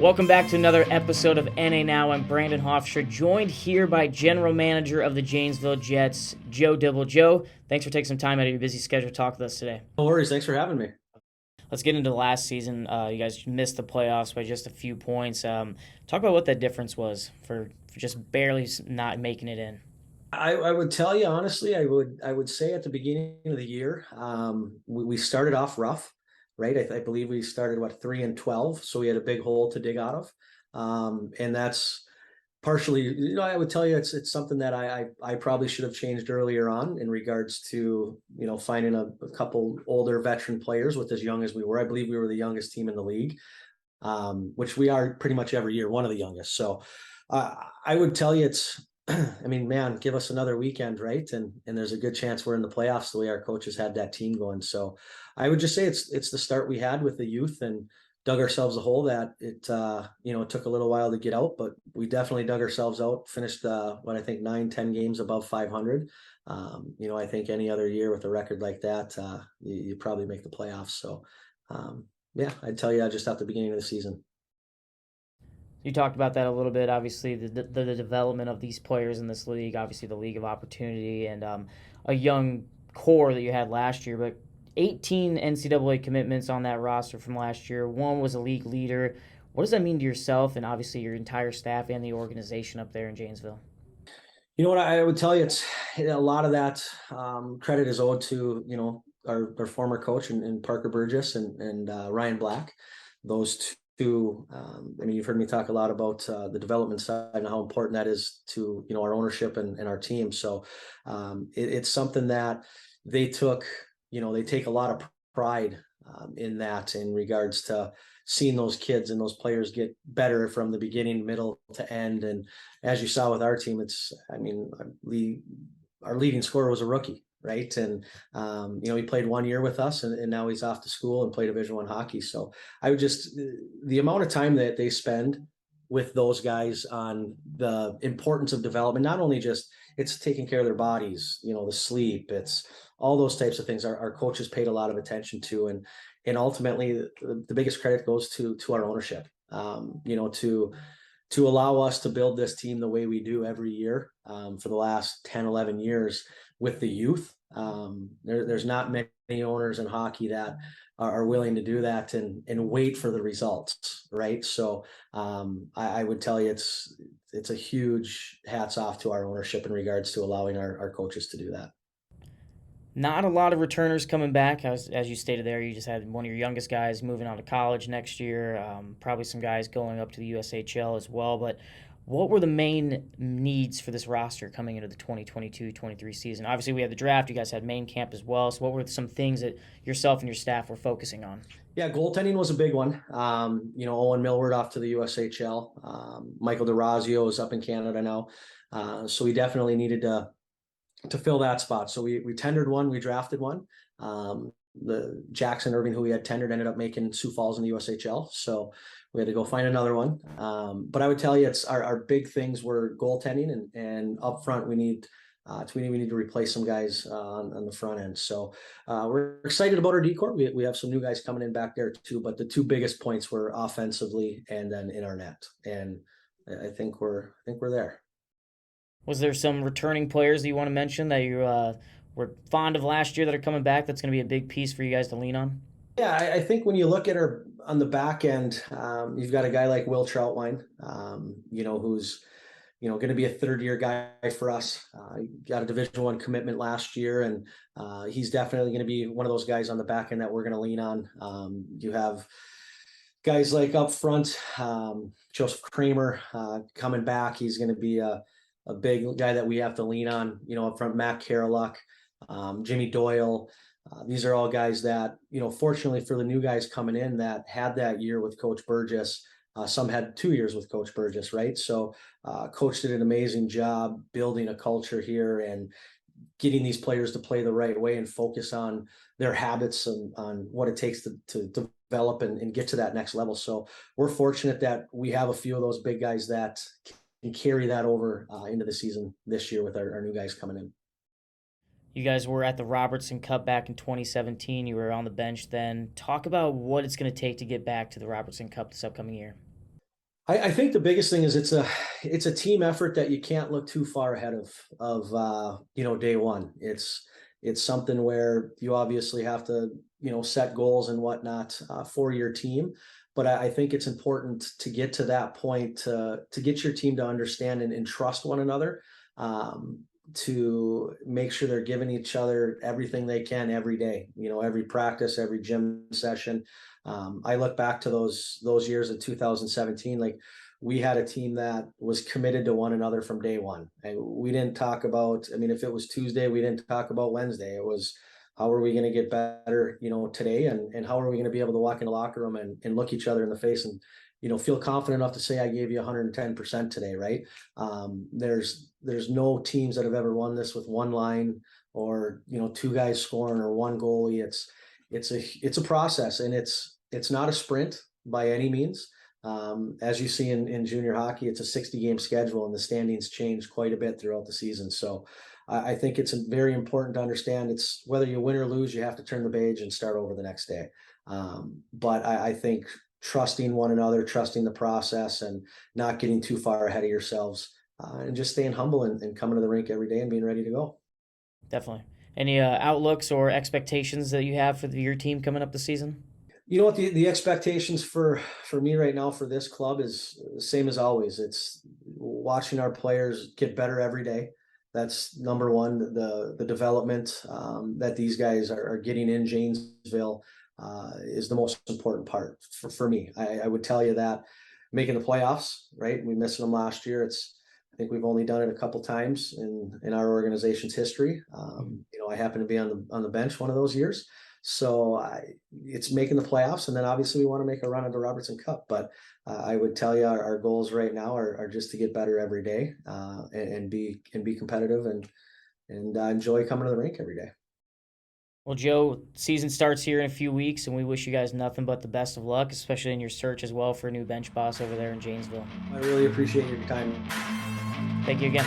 Welcome back to another episode of NA Now. I'm Brandon Hofstra, joined here by General Manager of the Janesville Jets, Joe Dibble. Joe, thanks for taking some time out of your busy schedule to talk with us today. No worries. Thanks for having me. Let's get into last season. You guys missed the playoffs by just a few points. Talk about what that difference was for just barely not making it in. I would tell you honestly, I would say at the beginning of the year, we started off rough, right? I believe we started 3-12, so we had a big hole to dig out of, and that's partially, I would tell you it's something that I probably should have changed earlier on in regards to finding a couple older veteran players with as young as we were. I believe we were the youngest team in the league, which we are pretty much every year, one of the youngest. So I would tell you it's, I mean, man, give us another weekend, right? And there's a good chance we're in the playoffs the way our coaches had that team going. So I would just say it's the start we had with the youth and dug ourselves a hole that it took a little while to get out, but we definitely dug ourselves out, finished what I think 9-10 games above 500. I think any other year with a record like that, you probably make the playoffs. So yeah, I'd tell you just at the beginning of the season. You talked about that a little bit. Obviously, the development of these players in this league, obviously the league of opportunity, and a young core that you had last year. But 18 NCAA commitments on that roster from last year. One was a league leader. What does that mean to yourself and obviously your entire staff and the organization up there in Janesville? You know what I would tell you, it's a lot of that credit is owed to our former coach and Parker Burgess and Ryan Black. Those two, I mean, you've heard me talk a lot about the development side and how important that is to our ownership and our team. So it's something that they took. They take a lot of pride in that in regards to seeing those kids and those players get better from the beginning, middle to end. And as you saw with our team, I mean, our leading scorer was a rookie, right? And he played 1 year with us, and now he's off to school and play Division I hockey. So I would just the amount of time that they spend with those guys on the importance of development, not only just it's taking care of their bodies, the sleep, it's all those types of things our coaches paid a lot of attention to, and ultimately the biggest credit goes to our ownership, to allow us to build this team the way we do every year for the last 10-11 years with the youth. There's not many owners in hockey that are willing to do that and wait for the results, right? So I would tell you it's a huge hats off to our ownership in regards to allowing our coaches to do that. Not a lot of returners coming back. As you stated there, you just had one of your youngest guys moving on to college next year, probably some guys going up to the USHL as well. But what were the main needs for this roster coming into the 2022-23 season? Obviously, we had the draft. You guys had main camp as well. So what were some things that yourself and your staff were focusing on? Yeah, goaltending was a big one. Owen Millward off to the USHL. Michael DeRazio is up in Canada now. So we definitely needed to fill that spot. So we tendered one, we drafted one. The Jackson Irving, who we had tendered, ended up making Sioux Falls in the USHL. So we had to go find another one. But I would tell you, it's our big things were goaltending and up front we need to replace some guys on the front end. So we're excited about our decor. We have some new guys coming in back there too. But the two biggest points were offensively and then in our net. And I think we're there. Was there some returning players that you want to mention that you were fond of last year that are coming back that's going to be a big piece for you guys to lean on? Yeah, I think when you look at her on the back end, you've got a guy like Will Troutwine, who's going to be a third-year guy for us. He got a Division I commitment last year, and he's definitely going to be one of those guys on the back end that we're going to lean on. You have guys like up front, Joseph Kramer coming back. He's going to be a big guy that we have to lean on. Up front, Matt Karoluk, Jimmy Doyle. These are all guys that, fortunately for the new guys coming in that had that year with Coach Burgess, some had 2 years with Coach Burgess, right? So Coach did an amazing job building a culture here and getting these players to play the right way and focus on their habits and on what it takes to develop and get to that next level. So we're fortunate that we have a few of those big guys that can carry that over into the season this year with our new guys coming in. You guys were at the Robertson Cup back in 2017. You were on the bench then. Talk about what it's going to take to get back to the Robertson Cup this upcoming year. I think the biggest thing is it's a team effort that you can't look too far ahead of day one. It's something where you obviously have to set goals and whatnot for your team, but I think it's important to get to that point to get your team to understand and trust one another, um, to make sure they're giving each other everything they can every day. Every practice, every gym session. I look back to those years in 2017, like we had a team that was committed to one another from day one. And we didn't talk about, I mean, if it was Tuesday, we didn't talk about Wednesday. It was how are we going to get better, today, and how are we going to be able to walk in the locker room and look each other in the face and feel confident enough to say I gave you 110% today, right? There's no teams that have ever won this with one line or two guys scoring or one goalie. It's a process, and it's not a sprint by any means. As you see in junior hockey, it's a 60-game schedule, and the standings change quite a bit throughout the season. So I think it's very important to understand it's whether you win or lose, you have to turn the page and start over the next day. But I think trusting one another, trusting the process, and not getting too far ahead of yourselves, and just staying humble and coming to the rink every day and being ready to go. Definitely. Any outlooks or expectations that you have for your team coming up this season? You know what, the expectations for me right now for this club is the same as always. It's watching our players get better every day. That's number one. The development that these guys are getting in Janesville is the most important part for me. I would tell you that making the playoffs, right? We missed them last year. I think we've only done it a couple times in our organization's history. I happen to be on the bench one of those years. So it's making the playoffs, and then obviously we want to make a run at the Robertson Cup. But I would tell you our goals right now are just to get better every day, and be competitive and enjoy coming to the rink every day. Well, Joe, season starts here in a few weeks, and we wish you guys nothing but the best of luck, especially in your search as well for a new bench boss over there in Janesville. I really appreciate your time. Thank you again.